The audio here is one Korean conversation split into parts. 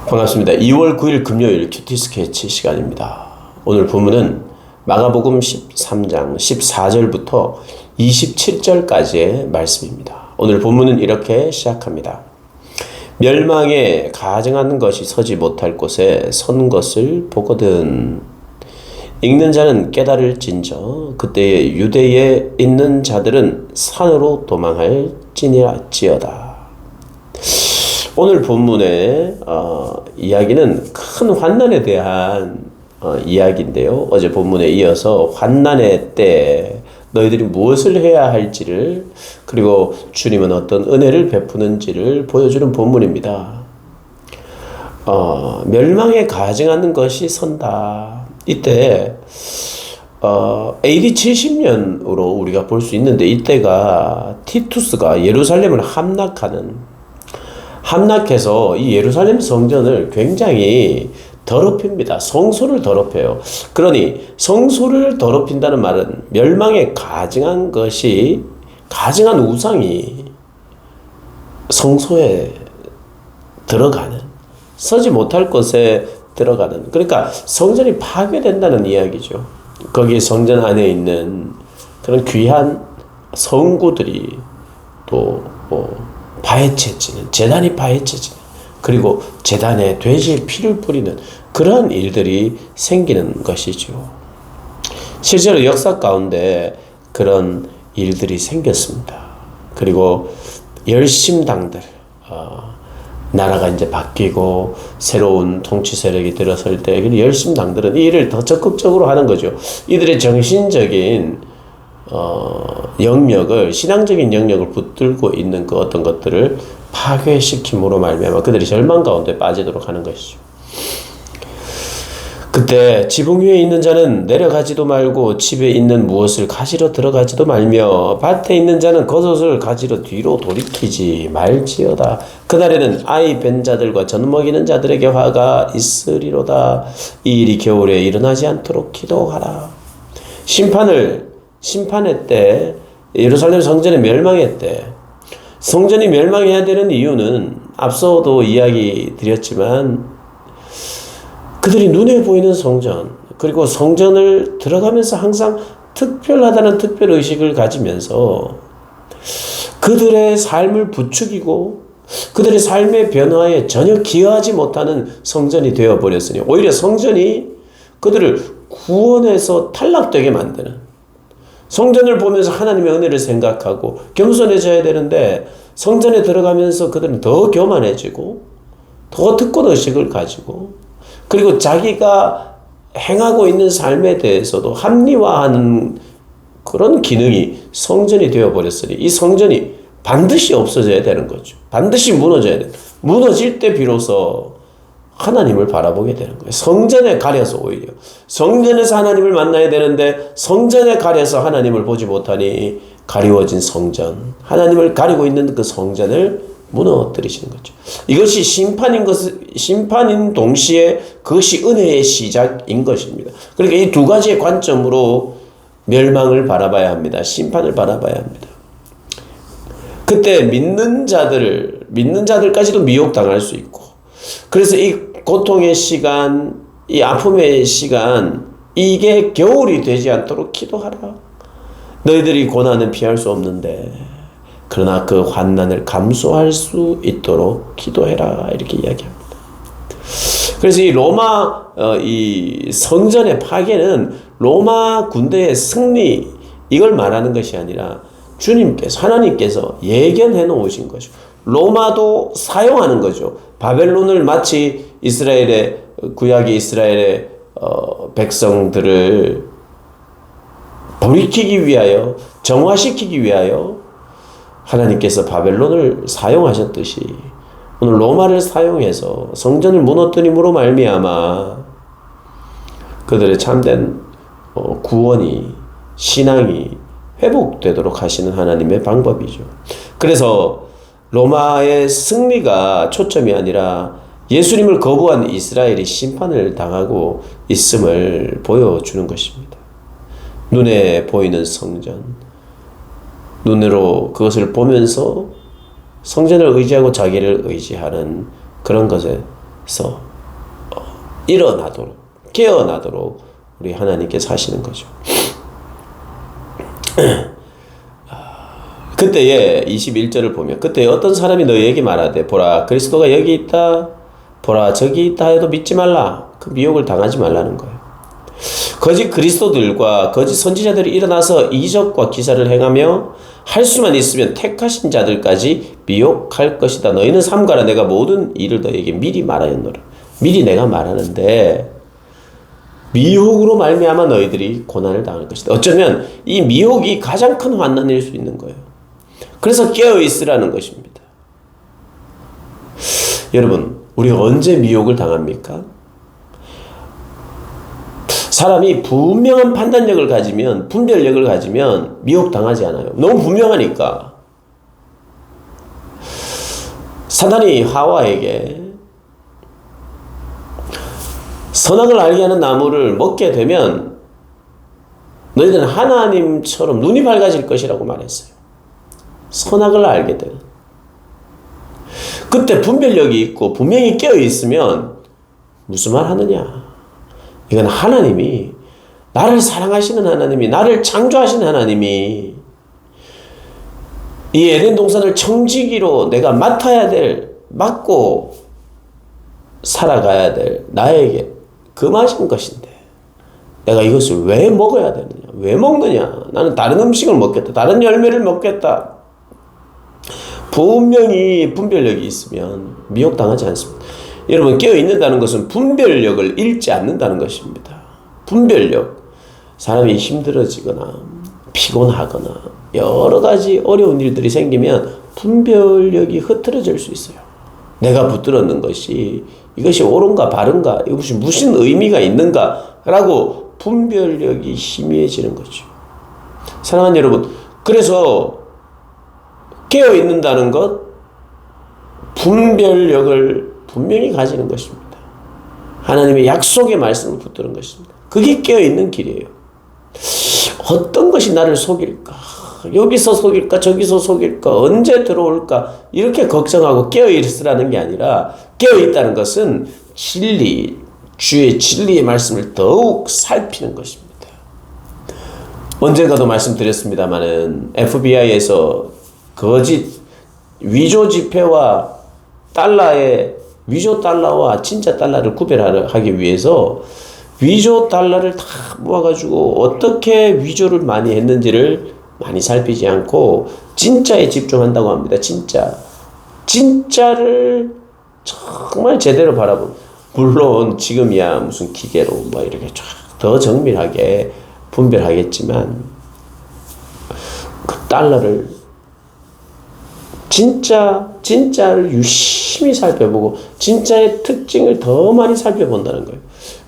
반갑습니다. 2월 9일 금요일 큐티 스케치 시간입니다. 오늘 본문은 마가복음 13장 14절부터 27절까지의 말씀입니다. 오늘 본문은 이렇게 시작합니다. 멸망에 가증하는 것이 서지 못할 곳에 선 것을 보거든. 읽는 자는 깨달을진저 그때에 유대에 있는 자들은 산으로 도망할지어다. 오늘 본문의 이야기는 큰 환난에 대한 이야기인데요. 어제 본문에 이어서 환난의 때 너희들이 무엇을 해야 할지를, 그리고 주님은 어떤 은혜를 베푸는지를 보여주는 본문입니다. 멸망에 가증하는 것이 선다. 이때 AD 70년으로 우리가 볼 수 있는데, 이때가 티투스가 예루살렘을 함락해서 이 예루살렘 성전을 굉장히 더럽힙니다. 성소를 더럽혀요. 그러니 성소를 더럽힌다는 말은 멸망에 가증한 우상이 성소에 들어가는, 서지 못할 곳에 들어가는, 그러니까 성전이 파괴된다는 이야기죠. 거기 성전 안에 있는 그런 귀한 성구들이 또 파헤쳐지는, 제단이 파헤쳐지는, 그리고 제단에 돼지의 피를 뿌리는 그런 일들이 생기는 것이죠. 실제로 역사 가운데 그런 일들이 생겼습니다. 그리고 열심당들, 나라가 이제 바뀌고 새로운 통치 세력이 들어설 때 열심당들은 이 일을 더 적극적으로 하는 거죠. 이들의 정신적인 영역을, 신앙적인 영역을 붙들고 있는 그 어떤 것들을 파괴시킴으로 말미암아 그들이 절망 가운데 빠지도록 하는 것이죠. 그때 지붕 위에 있는 자는 내려가지도 말고 집에 있는 무엇을 가지러 들어가지도 말며 밭에 있는 자는 겉옷을 가지러 뒤로 돌이키지 말지어다. 그날에는 아이 벤 자들과 젖 먹이는 자들에게 화가 있으리로다. 이 일이 겨울에 일어나지 않도록 기도하라. 심판의 때, 예루살렘 성전의 멸망의 때, 성전이 멸망해야 되는 이유는 앞서도 이야기 드렸지만, 그들이 눈에 보이는 성전, 그리고 성전을 들어가면서 항상 특별하다는 특별의식을 가지면서 그들의 삶을 부추기고 그들의 삶의 변화에 전혀 기여하지 못하는 성전이 되어버렸으니, 오히려 성전이 그들을 구원해서 탈락되게 만드는, 성전을 보면서 하나님의 은혜를 생각하고 겸손해져야 되는데 성전에 들어가면서 그들은 더 교만해지고 더 특권의식을 가지고, 그리고 자기가 행하고 있는 삶에 대해서도 합리화하는 그런 기능이 성전이 되어버렸으니 이 성전이 반드시 없어져야 되는 거죠. 반드시 무너져야 돼요. 무너질 때 비로소 하나님을 바라보게 되는 거예요. 성전에 가려서, 오히려 성전에서 하나님을 만나야 되는데 성전에 가려서 하나님을 보지 못하니 가리워진 성전, 하나님을 가리고 있는 그 성전을 무너뜨리시는 거죠. 이것이 심판인 동시에 그것이 은혜의 시작인 것입니다. 그러니까 이 두 가지의 관점으로 멸망을 바라봐야 합니다. 심판을 바라봐야 합니다. 그때 믿는 자들까지도 미혹당할 수 있고, 그래서 이 고통의 시간, 이 아픔의 시간, 이게 겨울이 되지 않도록 기도하라. 너희들이 고난은 피할 수 없는데 그러나 그 환난을 감수할 수 있도록 기도해라, 이렇게 이야기합니다. 그래서 이 성전의 파괴는 로마 군대의 승리, 이걸 말하는 것이 아니라 하나님께서 예견해 놓으신 거죠. 로마도 사용하는 거죠. 바벨론을 마치 구약의 이스라엘의 백성들을 돌이키기 위하여, 정화시키기 위하여 하나님께서 바벨론을 사용하셨듯이 오늘 로마를 사용해서 성전을 무너뜨림으로 말미암아 그들의 참된 구원이, 신앙이 회복되도록 하시는 하나님의 방법이죠. 그래서 로마의 승리가 초점이 아니라 예수님을 거부한 이스라엘이 심판을 당하고 있음을 보여주는 것입니다. 눈에 보이는 성전, 눈으로 그것을 보면서 성전을 의지하고 자기를 의지하는 그런 것에 일어나도록, 깨어나도록 우리 하나님께서 하시는 거죠. 그때에 21절을 보면, 그때 어떤 사람이 너희에게 말하되 보라 그리스도가 여기 있다, 보라 저기 있다 해도 믿지 말라. 그 미혹을 당하지 말라는 거예요. 거짓 그리스도들과 거짓 선지자들이 일어나서 이적과 기사를 행하며 할 수만 있으면 택하신 자들까지 미혹할 것이다. 너희는 삼가라. 내가 모든 일을 너희에게 미리 말하였노라. 미리 내가 말하는데 미혹으로 말미암아 너희들이 고난을 당할 것이다. 어쩌면 이 미혹이 가장 큰 환난일 수 있는 거예요. 그래서 깨어 있으라는 것입니다. 여러분, 우리가 언제 미혹을 당합니까? 사람이 분명한 판단력을 가지면, 분별력을 가지면 미혹 당하지 않아요. 너무 분명하니까. 사단이 하와에게 선악을 알게 하는 나무를 먹게 되면 너희들은 하나님처럼 눈이 밝아질 것이라고 말했어요. 선악을 알게 되는. 그때 분별력이 있고 분명히 깨어 있으면 무슨 말 하느냐? 이건 하나님이, 나를 사랑하시는 하나님이, 나를 창조하신 하나님이 이 에덴 동산을 청지기로 내가 맡고 살아가야 될 나에게 금하신 것인데 내가 이것을 왜 먹어야 되느냐? 왜 먹느냐? 나는 다른 음식을 먹겠다. 다른 열매를 먹겠다. 분명히 분별력이 있으면 미혹당하지 않습니다. 여러분, 깨어있는다는 것은 분별력을 잃지 않는다는 것입니다. 분별력. 사람이 힘들어지거나 피곤하거나 여러 가지 어려운 일들이 생기면 분별력이 흐트러질 수 있어요. 내가 붙들었는 것이 이것이 옳은가 바른가, 이것이 무슨 의미가 있는가 라고 분별력이 희미해지는 거죠. 사랑하는 여러분, 그래서 깨어있는다는 것, 분별력을 분명히 가지는 것입니다. 하나님의 약속의 말씀을 붙드는 것입니다. 그게 깨어있는 길이에요. 어떤 것이 나를 속일까? 여기서 속일까? 저기서 속일까? 언제 들어올까? 이렇게 걱정하고 깨어있으라는 게 아니라, 깨어있다는 것은 진리, 주의 진리의 말씀을 더욱 살피는 것입니다. 언젠가도 말씀드렸습니다마는 FBI에서 거짓 위조 지폐와 위조 달러와 진짜 달러를 구별하기 위해서 위조 달러를 다 모아가지고 어떻게 위조를 많이 했는지를 많이 살피지 않고 진짜에 집중한다고 합니다. 진짜를 정말 제대로 바라보고, 물론 지금이야 무슨 기계로 뭐 이렇게 더 정밀하게 분별하겠지만 그 달러를 진짜를 유심히 살펴보고 진짜의 특징을 더 많이 살펴본다는 거예요.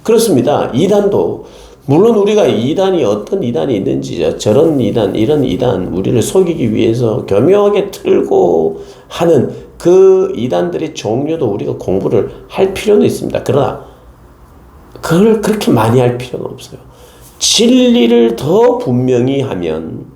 그렇습니다. 이단도, 물론 우리가 이단이 어떤 이단이 있는지, 저런 이단, 이런 이단, 우리를 속이기 위해서 교묘하게 틀고 하는 그 이단들의 종류도 우리가 공부를 할 필요는 있습니다. 그러나 그걸 그렇게 많이 할 필요는 없어요. 진리를 더 분명히 하면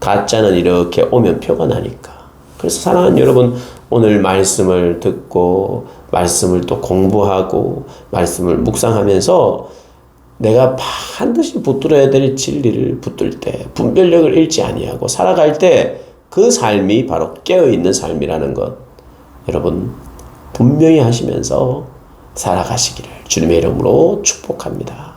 가짜는 이렇게 오면 표가 나니까. 그래서 사랑하는 여러분, 오늘 말씀을 듣고 말씀을 또 공부하고 말씀을 묵상하면서 내가 반드시 붙들어야 될 진리를 붙들 때, 분별력을 잃지 아니하고 살아갈 때 그 삶이 바로 깨어있는 삶이라는 것, 여러분 분명히 하시면서 살아가시기를 주님의 이름으로 축복합니다.